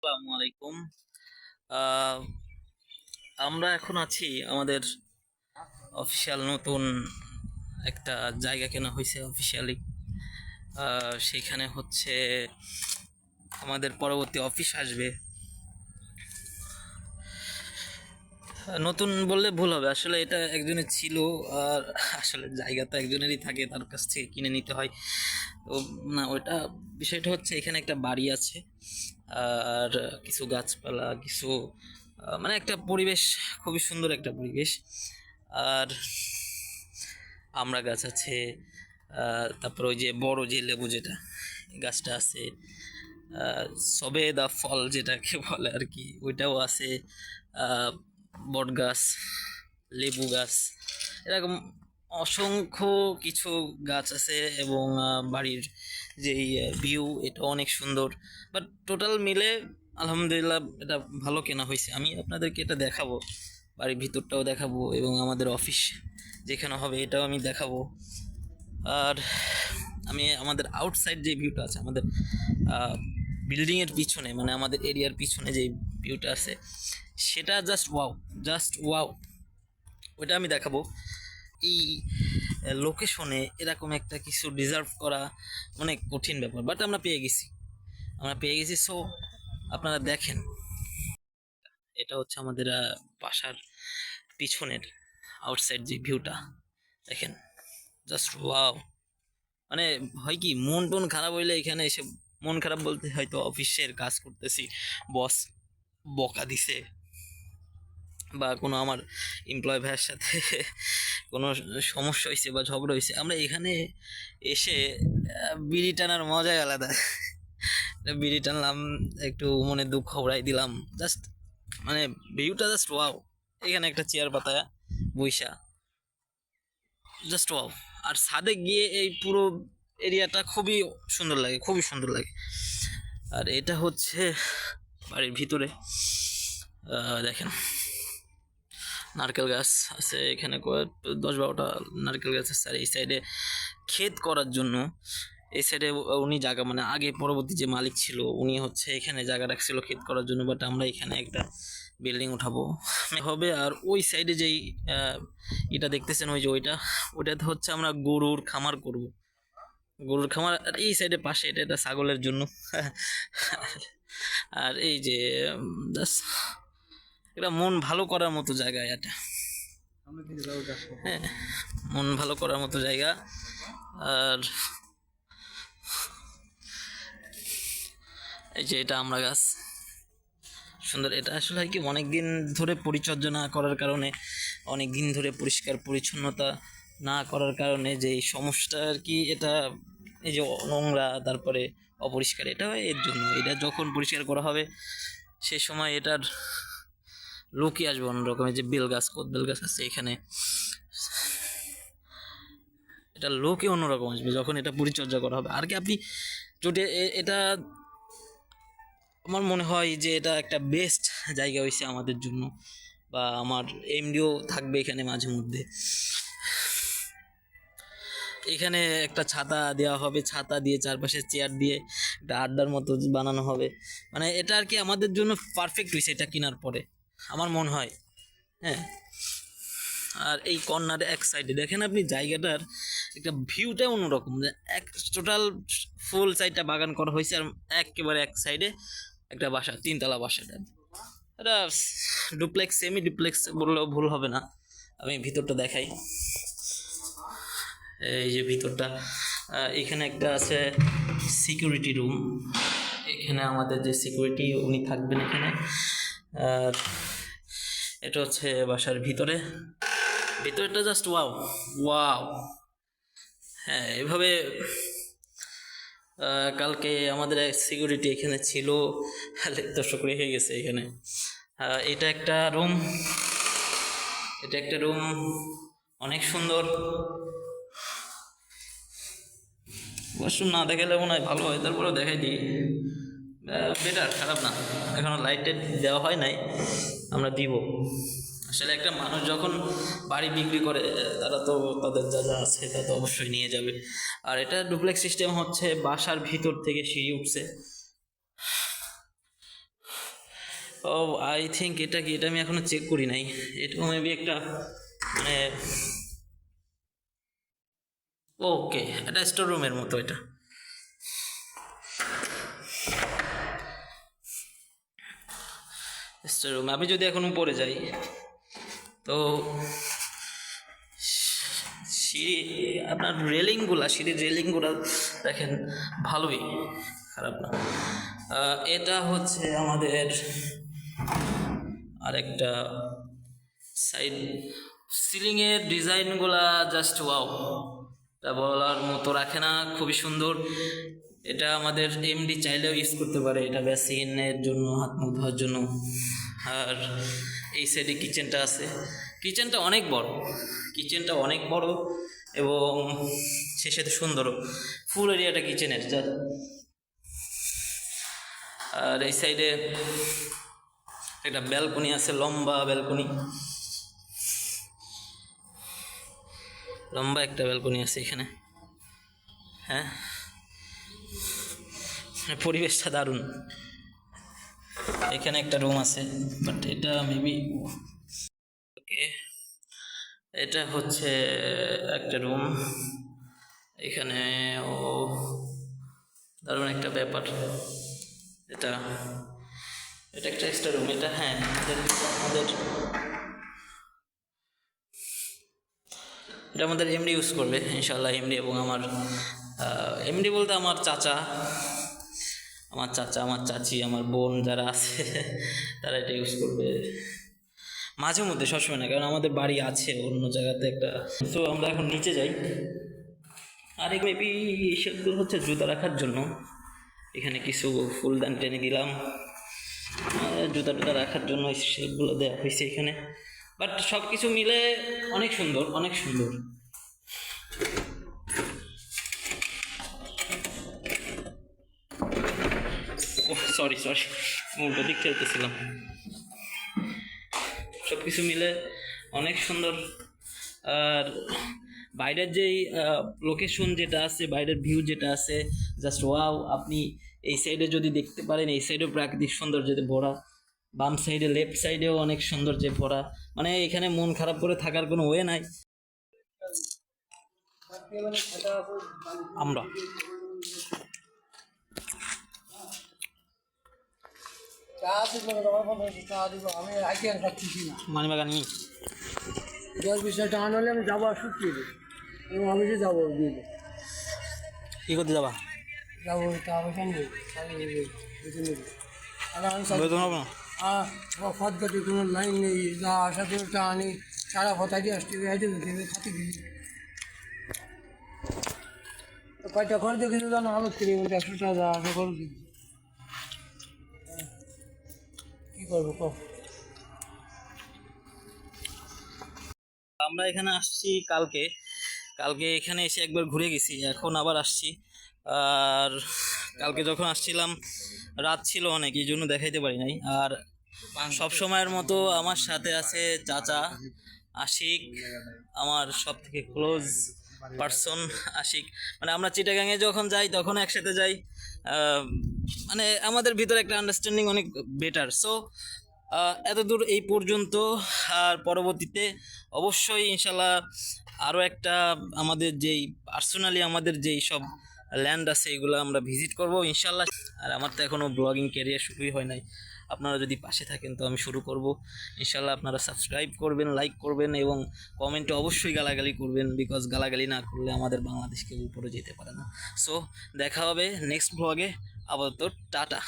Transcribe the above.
আসসালামু আলাইকুম। আহ, আমরা এখন আছি আমাদের অফিসিয়াল নতুন একটা জায়গা কেনা হয়েছে অফিসিয়ালি। সেইখানে হচ্ছে আমাদের পরবর্তী অফিস আসবে। নতুন বললে ভুল হবে, আসলে এটা একজনের ছিল। আর আসলে জায়গা তো একজনেরই থাকে, তার কাছ থেকে কিনে নিতে হয়। তো না, ওইটা বিষয়টা হচ্ছে এখানে একটা বাড়ি আছে, আর কিছু গাছপালা, কিছু মানে একটা পরিবেশ, খুবই সুন্দর একটা পরিবেশ। আর আমড়া গাছ আছে, তারপর ওই যে বড় যে লেবু যেটা গাছটা আছে, সবেদা ফল যেটাকে বলে আর কি, ওইটাও আছে। আহ, বট গাছ, লেবু গাছ, এরকম অসংখ্য কিছু গাছ আছে। এবং বাড়ির যেই ভিউ, এটা অনেক সুন্দর। বাট টোটাল মিলে আলহামদুলিল্লাহ এটা ভালো কেনা হয়েছে। আমি আপনাদেরকে এটা দেখাবো, বাড়ির ভিতরটাও দেখাবো এবং আমাদের অফিস যেখানে হবে এটাও আমি দেখাবো। আর আমি আমাদের আউটসাইড যে ভিউটা আছে, আমাদের বিল্ডিংয়ের পিছনে, মানে আমাদের এরিয়ার পিছনে যে ভিউটা আছে, সেটা জাস্ট ওয়াও, জাস্ট ওয়াও, ওইটা আমি দেখাবো। এই লোকেশনে এরকম একটা কিছু ডিজার্ভ করা অনেক কঠিন ব্যাপার, বাট আমরা পেয়ে গেছি। সো আপনারা দেখেন, এটা হচ্ছে আমাদের বাসার পিছনের আউটসাইড যে ভিউটা, দেখেন, জাস্ট ওয়াও। মানে হয় কি, মন টন খারাপ হইলে এখানে এসে, মন খারাপ বলতে হয়তো অফিসের কাজ করতেছি, বস বকা দিছে, বা কোনো আমার এমপ্লয় ভাইয়ের সাথে কোনো সমস্যা হয়েছে বা ঝগড়া হয়েছে, আমরা এখানে এসে বিড়ি টানার মজাই আলাদা। বিড়ি টানলাম, একটু মনে দুঃখ উড়াই দিলাম, জাস্ট মানে ভিউটা জাস্ট ওয়াও। এখানে একটা চেয়ার পাতায় বইসা, জাস্ট ওয়াও। আর ছাদে গিয়ে এই পুরো এরিয়াটা খুবই সুন্দর লাগে, খুবই সুন্দর লাগে। আর এটা হচ্ছে বাড়ির ভিতরে, দেখেন, নারকেল গাছ আছে এখানে, 10-12টা নারকেল গাছ আছে। আর এই সাইডে ক্ষেত করার জন্য, এই সাইডে উনি জায়গা, মানে আগে পরবর্তী যে মালিক ছিল উনি হচ্ছে এখানে জায়গা রাখছিল ক্ষেত করার জন্য, বাট আমরা এখানে একটা বিল্ডিং উঠাবো হবে। আর ওই সাইডে যেই এটা দেখতেছেন, ওই যে ওইটাতে হচ্ছে আমরা গরুর খামার করব, গরুর খামার। আর এই সাইডে পাশে এটা একটা ছাগলের জন্য। আর এই যে জাস্ট এটা মন ভালো করার মতো জায়গা এটা। হ্যাঁ, মন ভালো করার মতো জায়গা। আর এই যে এটা আমরা গাছ, সুন্দর। এটা আসলে হয় কি, অনেক দিন ধরে পরিচর্যা না করার কারণে, অনেক দিন ধরে পরিষ্কার পরিচ্ছন্নতা না করার কারণে যে এই সমস্যা আর কি, এটা এই যে নোংরা, তারপরে অপরিষ্কার, এটা হয় এর জন্য। এটা যখন পরিষ্কার করা হবে সে সময় এটার লুকই আসবে অন্যরকম। এই যে বেল গাছ, বেল গাছ আছে এখানে, এটা লোকে অন্যরকম আসবে যখন এটা পরিচর্যা করা হবে। আর কি আপনি যদি এটা, আমার মনে হয় যে এটা একটা বেস্ট জায়গা হয়েছে আমাদের জন্য, বা আমার এমডিও থাকবে এখানে মাঝে মধ্যে। এখানে একটা ছাতা দেওয়া হবে, ছাতা দিয়ে চারপাশে চেয়ার দিয়ে একটা আড্ডার মতো বানানো হবে। মানে এটা আর কি আমাদের জন্য পারফেক্ট হয়েছে এটা কেনার পরে, আমার মনে হয়। হ্যাঁ, আর এই কর্নারে এক সাইডে দেখেন আপনি, জায়গাটার একটা ভিউটা অন্যরকম, যে এক টোটাল ফুল সাইডটা বাগান করা হয়েছে। আর একেবারে এক সাইডে একটা বাসা, 3তলা বাসাটা, এটা ডুপ্লেক্স, সেমি ডুপ্লেক্স বললেও ভুল হবে না। আমি ভিতরটা দেখাই, এই যে ভিতরটা, এখানে একটা আছে সিকিউরিটি রুম। এখানে আমাদের যে সিকিউরিটি উনি থাকবেন এখানে। আর এটা হচ্ছে বাসার ভিতরেটা জাস্ট ওয়াও, ওয়াও। হ্যাঁ, এভাবে কালকে আমাদের এক সিকিউরিটি এখানে ছিল, দর্শক রেখে গেছে এখানে। এটা একটা রুম, অনেক সুন্দর। ওয়াশরুম না দেখালে মনে হয় ভালো হয়, তারপরেও দেখাই দিই, বেটার, খারাপ না। এখনো লাইটের দেওয়া হয় নাই, আমরা দিব। আসলে একটা মানুষ যখন বাড়ি বিক্রি করে, তারা তো তাদের যা যা আছে তা তো অবশ্যই নিয়ে যাবে। আর এটা ডুপ্লেক্স সিস্টেম হচ্ছে, বাসার ভিতর থেকে সিঁড়ি উঠছে, ও আই থিঙ্ক এটা কি, এটা আমি এখনো চেক করি নাই। এটাও মেবি একটা মানে, ওকে এটা স্টোর রুমের মতো। এটা স্টোর রুম। আমি যদি এখন উপরে যাই তো সিঁড়ি, আপনার রেলিংগুলা, সিঁড়ির রেলিংগুলা দেখেন ভালোই, খারাপ না। এটা হচ্ছে আমাদের আরেকটা সাইড। সিলিংয়ের ডিজাইনগুলা জাস্ট ওয়াও, এটা বলার মতো রাখে না, খুবই সুন্দর। এটা আমাদের এমডি চাইলেও ইউজ করতে পারে, এটা বেসিনের জন্য, হাত মুখ ধোয়ার জন্য। আর এই সাইডে কিচেনটা আছে, কিচেনটা অনেক বড়, কিচেনটা অনেক বড় এবং সে সাথে সুন্দরও, ফুল এরিয়াটা কিচেনের। আর এই সাইডে একটা ব্যালকনি আছে, লম্বা ব্যালকনি, লম্বা একটা ব্যালকনি আছে এখানে। হ্যাঁ, পরিবেশটা দারুণ। এখানে একটা রুম আছে, বাট এটা মেবি, ওকে এটা হচ্ছে একটা রুম। এখানে ও দারুণ একটা ব্যাপার, এটা এটা একটা এক্সট্রা রুম। এটা হ্যাঁ আমাদের এটা আমাদের এমডি ইউজ করবে ইনশাল্লাহ। এমডি এবং আমার এমডি বলতে আমার চাচা, আমার চাচি, আমার বোন যারা আছে তারা এটা ইউজ করবে মাঝে মধ্যে, সবসময় না, কারণ আমাদের বাড়ি আছে অন্য জায়গাতে একটা। সো আমরা এখন নিচে যাই। আর মেবি সেগুলো হচ্ছে জুতা রাখার জন্য, এখানে কিছু ফুলদান টেনে দিলাম, জুতা টুতা রাখার জন্য সেগুলো দেওয়া হয়েছে এখানে। বাট সব কিছু মিলে অনেক সুন্দর, অনেক সুন্দর। সরি উল্টো দিক খেলতেছিলাম। সব কিছু মিলে অনেক সুন্দর। আর বাইরের যেই লোকেশন যেটা আছে, বাইরের ভিউ যেটা আছে, জাস্ট ওয়াও। আপনি এই সাইডে যদি দেখতে পারেন, এই সাইডেও প্রাকৃতিক সৌন্দর্যতে ভরা, বাম সাইডে, লেফট সাইডেও অনেক সৌন্দর্যে ভরা। মানে এখানে মন খারাপ করে থাকার কোনো ওয়ে নাই। আমরা মানিবাগান নেই, 10-20 টাকা আনলে আমি যাবো আর শুট দিয়ে দেবো, এবং আমি যে যাবো দিয়ে দেবো, কী করতে যাবা? যাবো টাকা পয়সা নেই, আর আমি ফত কাটি কোনো লাইন নেই, যা আসা করে টাকা নেই, সারা ফতাই দিয়ে আসতে খাতে দিয়ে কয়টা করে দিয়ে কিছু জানো আলো কিনে 100 টাকা যা আসা করে দিই, কী করবো কম। আমরা এখানে আসছি কালকে এখানে এসে একবার ঘুরে গেছি, এখন আবার আসছি। আর কালকে যখন আসছিলাম রাত ছিল অনেক, এই জন্য দেখাইতে পারি নাই। আর সব সময়ের মতো আমার সাথে আছে চাচা আশিক, আমার সব থেকে ক্লোজ পার্সন আশিক। মানে আমরা চিটাগাঙে যখন যাই তখন একসাথে যাই, মানে আমাদের ভিতরে একটা আন্ডারস্ট্যান্ডিং অনেক বেটার। সো এত দূর এই পর্যন্ত। আর পরবর্তীতে অবশ্যই ইনশাল্লাহ আরও একটা আমাদের যেই পার্সোনালি আমাদের যেই সব ল্যান্ড আছে এগুলো আমরা ভিজিট করব ইনশাল্লাহ। আর আমার তো এখনও ব্লগিং ক্যারিয়ার শুরুই হয় নাই, আপনারা যদি পাশে থাকেন তো আমি শুরু করব ইনশাল্লাহ। আপনারা সাবস্ক্রাইব করবেন, লাইক করবেন এবং কমেন্টে অবশ্যই গালাগালি করবেন, বিকজ গালাগালি না করলে আমাদের বাংলাদেশকে উপরে যেতে পারে না। সো দেখা হবে নেক্সট ব্লগে, আপাতত টাটা।